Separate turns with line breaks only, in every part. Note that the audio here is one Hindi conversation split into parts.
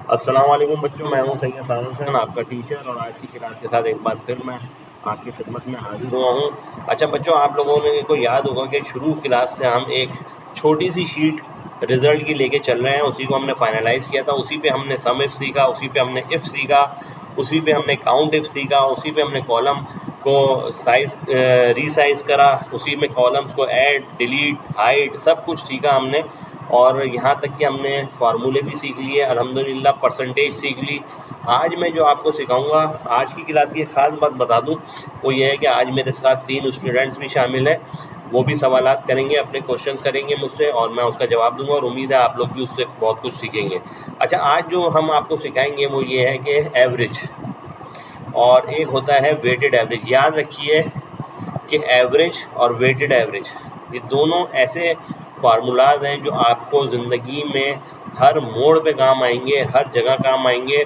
अस्सलाम वालेकुम बच्चों, मैं हूं सैयद साहिल हुसैन, आपका टीचर। और आज की क्लास के साथ एक बार फिर मैं आपकी खिदमत में हाजिर हुआ हूं। अच्छा बच्चों, आप लोगों को याद होगा कि शुरू क्लास से हम एक छोटी सी शीट रिजल्ट की लेके चल रहे हैं। उसी को हमने फाइनलाइज किया था, उसी पे हमने सम इफ सीखा, उसी पे हमने इफ सीखा, उसी पे हमने काउंट इफ सीखा, उसी पे हमने कॉलम को साइज रीसाइज करा, उसी में कॉलम्स को ऐड डिलीट हाइड सब कुछ सीखा हमने। और यहाँ तक कि हमने फार्मूले भी सीख लिए, अल्हम्दुलिल्लाह परसेंटेज सीख ली। आज मैं जो आपको सिखाऊंगा, आज की क्लास की एक ख़ास बात बता दूं, वो ये है कि आज मेरे साथ 3 स्टूडेंट्स भी शामिल हैं। वो भी सवालात करेंगे, अपने क्वेश्चन करेंगे मुझसे और मैं उसका जवाब दूंगा, और उम्मीद है आप लोग भी उससे बहुत कुछ सीखेंगे। अच्छा, आज जो हम आपको सिखाएंगे वो ये है कि एवरेज और एक होता है वेटेड एवरेज। याद रखिए कि एवरेज और वेटेड एवरेज ये दोनों ऐसे फार्मूलाज हैं जो आपको ज़िंदगी में हर मोड़ पे काम आएंगे, हर जगह काम आएंगे।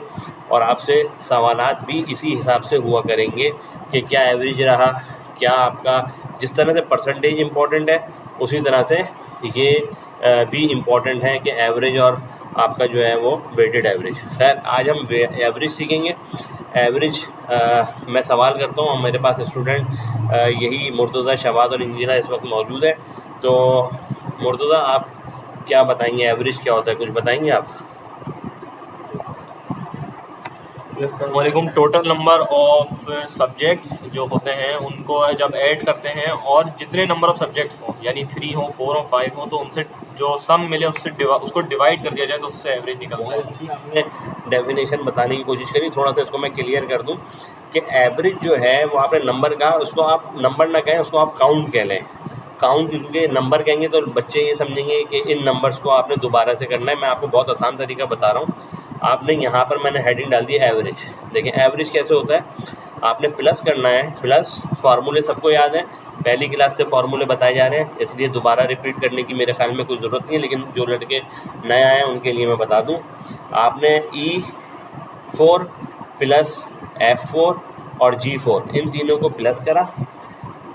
और आपसे सवालात भी इसी हिसाब से हुआ करेंगे कि क्या एवरेज रहा, क्या आपका, जिस तरह से परसेंटेज इम्पोर्टेंट है उसी तरह से ये भी इम्पोर्टेंट है कि एवरेज और आपका जो है वो वेटेड एवरेज। खैर, आज हम एवरेज सीखेंगे। एवरेज मैं सवाल करता हूँ, मेरे पास स्टूडेंट यही मुर्तज़ा, शहबाज और इंजीला इस वक्त मौजूद है। तो मुर्तज़ा, आप क्या बताएंगे, एवरेज क्या होता है, कुछ बताएंगे आप?
वालेकुम। टोटल नंबर ऑफ सब्जेक्ट्स जो होते हैं उनको जब ऐड करते हैं और जितने नंबर ऑफ सब्जेक्ट्स हों, यानी 3 हो, 4 हो, 5 हो, तो उनसे जो सम मिले उसको डिवाइड कर दिया जाए तो उससे एवरेज निकलता है।
बहुत अच्छी आपने डेफिनेशन बताने की कोशिश करी। थोड़ा सा इसको मैं क्लियर कर दूं कि एवरेज जो है वो आपने नंबर का, उसको आप नंबर ना कहें, उसको आप काउंट कह लें। काउंट, क्योंकि नंबर कहेंगे तो बच्चे ये समझेंगे कि इन नंबर्स को आपने दोबारा से करना है। मैं आपको बहुत आसान तरीका बता रहा हूँ। आपने यहाँ पर मैंने हेडिंग डाल दी एवरेज। देखिए एवरेज कैसे होता है, आपने प्लस करना है। प्लस फार्मूले सबको याद है, पहली क्लास से फार्मूले बताए जा रहे हैं, इसलिए दोबारा रिपीट करने की मेरे ख्याल में कोई ज़रूरत नहीं है। लेकिन जो लड़के नए आए हैं उनके लिए मैं बता दूं, आपने E4 प्लस F4 और G4 इन तीनों को प्लस करा,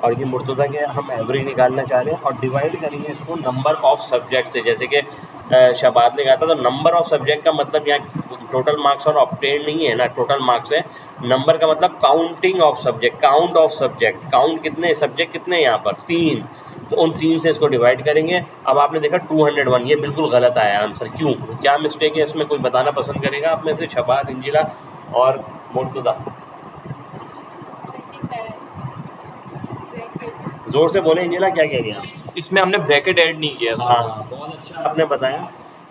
और ये मुर्तज़ा के हम एवरेज निकालना चाह रहे हैं, और डिवाइड करेंगे इसको नंबर ऑफ सब्जेक्ट से। जैसे कि शहबाज ने कहा था, तो नंबर ऑफ सब्जेक्ट का मतलब यहाँ टोटल मार्क्स और ऑब्टेन नहीं है ना, टोटल मार्क्स है। नंबर का मतलब counting of subject, count of subject, count कितने सब्जेक्ट कितने हैं यहाँ पर 3, तो उन 3 से इसको डिवाइड करेंगे। अब आपने देखा 201, ये बिल्कुल गलत आया आंसर। क्यों, क्या मिस्टेक है इसमें, कोई बताना पसंद करेगा आप में से? शहबाज, इंजिला और मुर्तज़ा, जोर से बोले। इंजिला, क्या कह रही हैं आप?
इसमें हमने ब्रैकेट ऐड नहीं किया।
हाँ, बहुत अच्छा आपने बताया।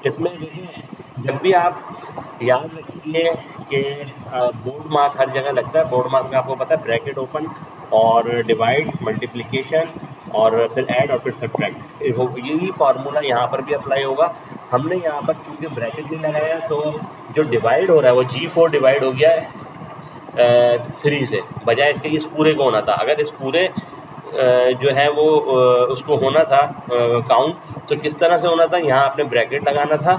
इसमें देखिए, जब भी आप याद रखिए कि बोर्ड मार्क हर जगह लगता है। बोर्ड मार्क में आपको पता है ब्रैकेट ओपन और डिवाइड, मल्टीप्लिकेशन और फिर ऐड और फिर सब्ट्रैक्ट, यही फार्मूला यहाँ पर भी अप्लाई होगा। हमने यहाँ पर चूंकि ब्रैकेट नहीं लगाया, तो जो डिवाइड हो रहा है वो G4 डिवाइड हो गया है 3 से, बजाय इसके इस पूरे को होना था। अगर इस पूरे जो है वो उसको होना था काउंट, तो किस तरह से होना था, यहाँ आपने ब्रैकेट लगाना था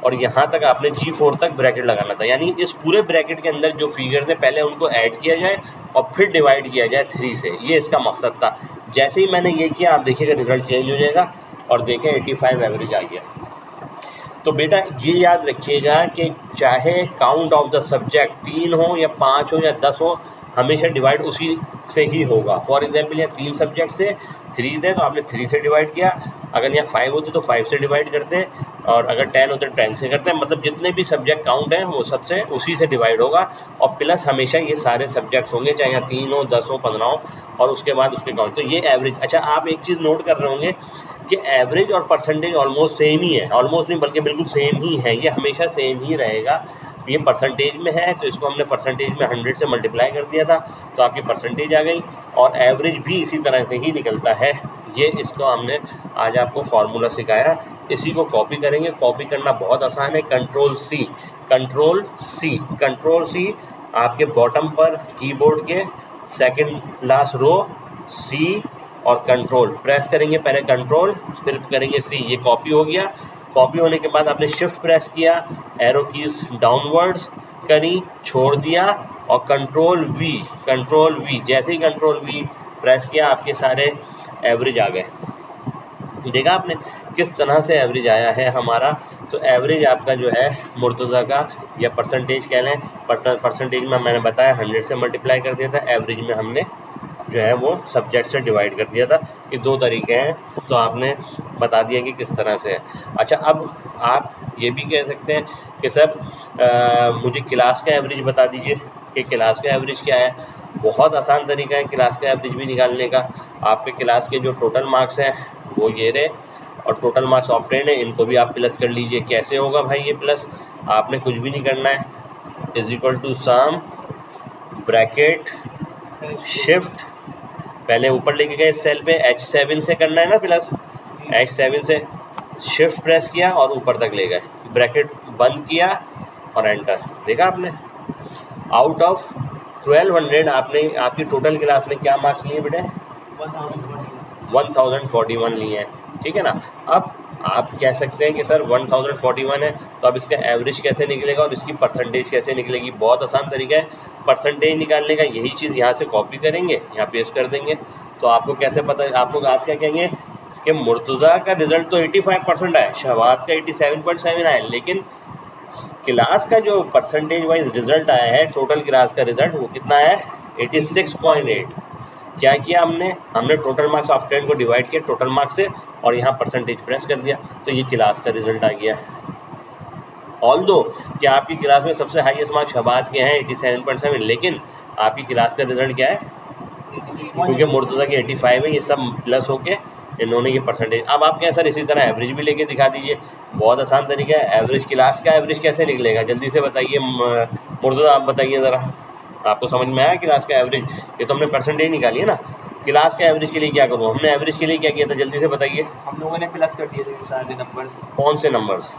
और यहाँ तक आपने G4 तक ब्रैकेट लगाना था। यानी इस पूरे ब्रैकेट के अंदर जो फिगर थे पहले उनको ऐड किया जाए और फिर डिवाइड किया जाए 3 से, ये इसका मकसद था। जैसे ही मैंने ये किया, आप देखिएगा रिजल्ट चेंज हो जाएगा और देखें 85 एवरेज आ गया। तो बेटा ये याद रखिएगा कि चाहे काउंट ऑफ द सब्जेक्ट 3 हो या 5 हो या 10 हो, हमेशा डिवाइड उसी से ही होगा। फॉर एग्जाम्पल यहाँ 3 सब्जेक्ट से 3 थे तो आपने 3 से डिवाइड किया, अगर यहाँ 5 होते तो 5 से डिवाइड करते हैं, और अगर 10 होते तो 10 से करते हैं। मतलब जितने भी सब्जेक्ट काउंट हैं वो सबसे उसी से डिवाइड होगा, और प्लस हमेशा ये सारे सब्जेक्ट्स होंगे, चाहे यहाँ 3 हो, 10 हो, 15 हो, और उसके बाद उसके काउंट। तो ये एवरेज। अच्छा, आप एक चीज़ नोट कर रहे होंगे कि एवरेज और परसेंटेज ऑलमोस्ट सेम ही है, ऑलमोस्ट नहीं बल्कि बिल्कुल सेम ही है, ये हमेशा सेम ही रहेगा। ये परसेंटेज में है तो इसको हमने परसेंटेज में 100 से मल्टीप्लाई कर दिया था, तो आपकी परसेंटेज आ गई, और एवरेज भी इसी तरह से ही निकलता है। ये इसको हमने आज आपको फार्मूला सिखाया, इसी को कॉपी करेंगे। कॉपी करना बहुत आसान है, control C, control C, control C, आपके बॉटम पर कीबोर्ड के सेकंड लास्ट रो सी और कंट्रोल प्रेस करेंगे, पहले कंट्रोल फिर करेंगे सी, ये कॉपी हो गया। कॉपी होने के बाद आपने शिफ्ट प्रेस किया, एरो कीज डाउनवर्ड्स करी, छोड़ दिया, और कंट्रोल वी, जैसे ही कंट्रोल वी प्रेस किया आपके सारे एवरेज आ गए। देखा आपने किस तरह से एवरेज आया है हमारा तो एवरेज आपका जो है मुर्तज़ा का या परसेंटेज कह लें, परसेंटेज में मैंने बताया 100 से मल्टीप्लाई कर दिया था, एवरेज में हमने जो है वो सब्जेक्ट से डिवाइड कर दिया था। ये दो तरीके हैं, तो आपने बता दिया कि किस तरह से है। अच्छा, अब आप ये भी कह सकते हैं कि सर मुझे क्लास का एवरेज बता दीजिए कि क्लास का एवरेज क्या है। बहुत आसान तरीका है क्लास का एवरेज भी निकालने का। आपके क्लास के जो टोटल मार्क्स हैं वो ये रहे और टोटल मार्क्स ऑब्टेन है, इनको भी आप प्लस कर लीजिए। कैसे होगा भाई ये प्लस? आपने कुछ भी नहीं करना है, is equal to sum bracket shift, पहले ऊपर लेके गए सेल पे H7 से करना है ना प्लस, H7 से शिफ्ट प्रेस किया और ऊपर तक ले गए, ब्रैकेट बंद किया और एंटर। देखा आपने? आउट ऑफ 1200 आपने आपकी टोटल क्लास ने क्या मार्क्स लिए बेटे? 1041 लिए हैं, ठीक है ना। अब आप कह सकते हैं कि सर 1041 है तो अब इसका एवरेज कैसे निकलेगा और इसकी परसेंटेज कैसे निकलेगी? बहुत आसान तरीका है परसेंटेज निकालने का। यही चीज़ यहाँ से कॉपी करेंगे, यहाँ पेस्ट कर देंगे, तो आपको कैसे पता? आप क्या कहेंगे कि मुर्तज़ा का रिजल्ट तो 85% आया, शहबाद का 87.7 आया, लेकिन क्लास का जो परसेंटेज वाइज रिजल्ट आया है, टोटल क्लास का रिजल्ट वो कितना है? 86.8। क्या किया हमने टोटल मार्क्स ऑफ 10 को डिवाइड किया टोटल मार्क्स से और यहाँ परसेंटेज प्रेस कर दिया, तो ये क्लास का रिजल्ट आ गया। ऑल्दो कि आपकी क्लास में सबसे हाईएस्ट मार्क्स शहबाद के हैं 87.7, लेकिन आपकी क्लास का रिजल्ट क्या है? क्योंकि मुर्तज़ा के 85 है, ये सब प्लस होके इन्होंने ये परसेंटेज। अब आप क्या सर इसी तरह एवरेज भी लेके दिखा दीजिए। बहुत आसान तरीका है, एवरेज क्लास का एवरेज कैसे निकलेगा जल्दी से बताइए। मुर्तज़ा आप बताइए ज़रा, आपको समझ में आया क्लास का एवरेज? ये तो हमने परसेंटेज निकाली है ना, क्लास का एवरेज के लिए क्या करूँ? हमने एवरेज के लिए क्या किया था जल्दी से बताइए।
हम लोगों ने प्लस कर दिए थे सारे नंबर्स।
कौन से नंबर्स?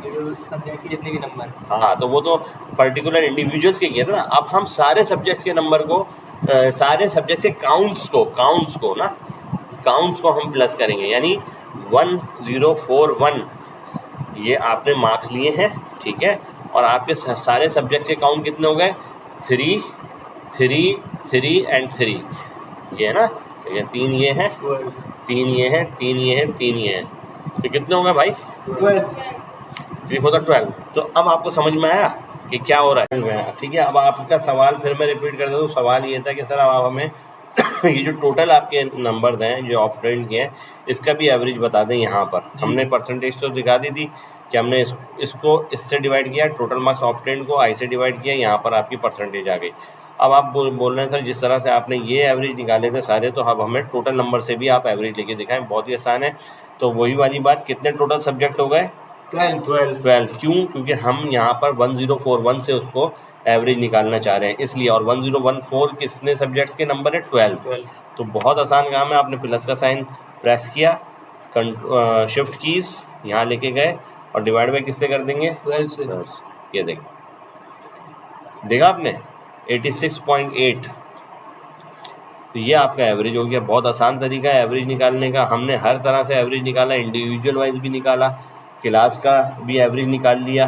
सब्जेक्ट के जितने भी नंबर।
हाँ, तो वो तो पर्टिकुलर इंडिविजुअल्स के किए थे ना। अब हम सारे सब्जेक्ट्स के नंबर को सारे सब्जेक्ट के काउंट्स को हम प्लस करेंगे, यानी 1041 ये आपने मार्क्स लिए हैं, ठीक है। और आपके सारे सब्जेक्ट के काउंट कितने हो गए? 3 3 3 एंड 3, ये है ना, ये 3 ये हैं, 3 ये हैं, 3 ये हैं, 3 ये हैं, तो कितने हो गए भाई? 12। तो अब आपको समझ में आया कि क्या हो रहा है, ठीक है। अब आपका सवाल फिर मैं रिपीट कर देता हूँ। सवाल ये था कि सर अब आप हमें ये जो टोटल आपके नंबर हैं जो ऑपरेंड के हैं, इसका भी एवरेज बता दें। यहाँ पर हमने परसेंटेज तो दिखा दी थी कि हमने इसको इससे डिवाइड किया, टोटल मार्क्स ऑपरेंड को आई से डिवाइड किया, यहाँ पर आपकी परसेंटेज आ गई। अब आप बोल रहे हैं सर जिस तरह से आपने ये एवरेज निकाले थे सारे, तो अब हमें टोटल नंबर से भी आप एवरेज लेके दिखाएं। बहुत ही आसान है। तो वही वाली बात, कितने टोटल सब्जेक्ट हो गए? 12। क्यों? क्योंकि हम यहाँ पर 1041 से उसको एवरेज निकालना चाह रहे हैं, इसलिए। और 1014 कितने सब्जेक्ट्स के नंबर है? 12। तो बहुत आसान काम है, आपने प्लस का साइन प्रेस किया, शिफ्ट कीज यहाँ लेके गए और डिवाइड बाई किससे कर देंगे?
12 से।
ये देखा आपने 86.8। तो ये आपका एवरेज हो गया। बहुत आसान तरीका है एवरेज निकालने का। हमने हर तरह से एवरेज निकाला, इंडिविजुअल वाइज भी निकाला, क्लास का भी एवरेज निकाल लिया,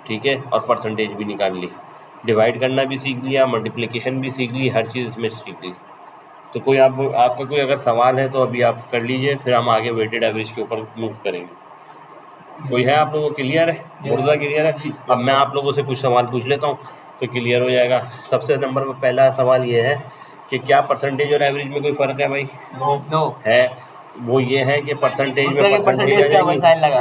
ठीक है, और परसेंटेज भी निकाल ली, डिवाइड करना भी सीख लिया, मल्टीप्लिकेशन भी सीख ली, हर चीज़ इसमें सीख ली। तो कोई आपका कोई अगर सवाल है तो अभी आप कर लीजिए, फिर हम आगे वेटेड एवरेज के ऊपर मूव करेंगे। कोई है आप लोगों को क्लियर है? मुर्तज़ा क्लियर है? अब मैं आप लोगों से कुछ सवाल पूछ लेता हूँ तो क्लियर हो जाएगा। सबसे नंबर पर पहला सवाल ये है कि क्या परसेंटेज और एवरेज में कोई फ़र्क है भाई?
नो
है। वो ये है कि परसेंटेज में
परसेंटेज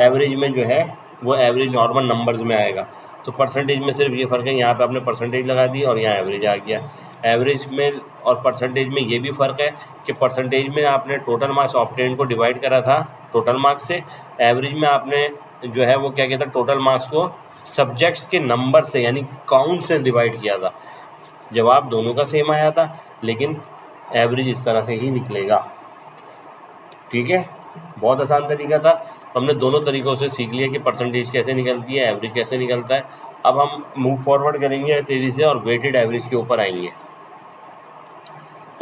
एवरेज में जो है वो एवरेज नॉर्मल नंबर्स में आएगा। तो परसेंटेज में सिर्फ ये फ़र्क है, यहाँ पे आपने परसेंटेज लगा दी और यहाँ एवरेज आ गया। एवरेज में और परसेंटेज में ये भी फ़र्क है कि परसेंटेज में आपने टोटल मार्क्स ऑब्टेन को डिवाइड करा था टोटल मार्क्स से, एवरेज में आपने जो है वो क्या किया था, टोटल मार्क्स को सब्जेक्ट्स के नंबर से यानी काउंट से डिवाइड किया था। जवाब दोनों का सेम आया था, लेकिन एवरेज इस तरह से ही निकलेगा, ठीक है। बहुत आसान तरीका था। हमने दोनों तरीक़ों से सीख लिया कि परसेंटेज कैसे निकलती है, एवरेज कैसे निकलता है। अब हम मूव फॉरवर्ड करेंगे तेज़ी से और वेटेड एवरेज के ऊपर आएंगे।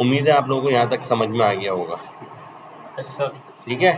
उम्मीद है आप लोगों को यहाँ तक समझ में आ गया होगा, ठीक है।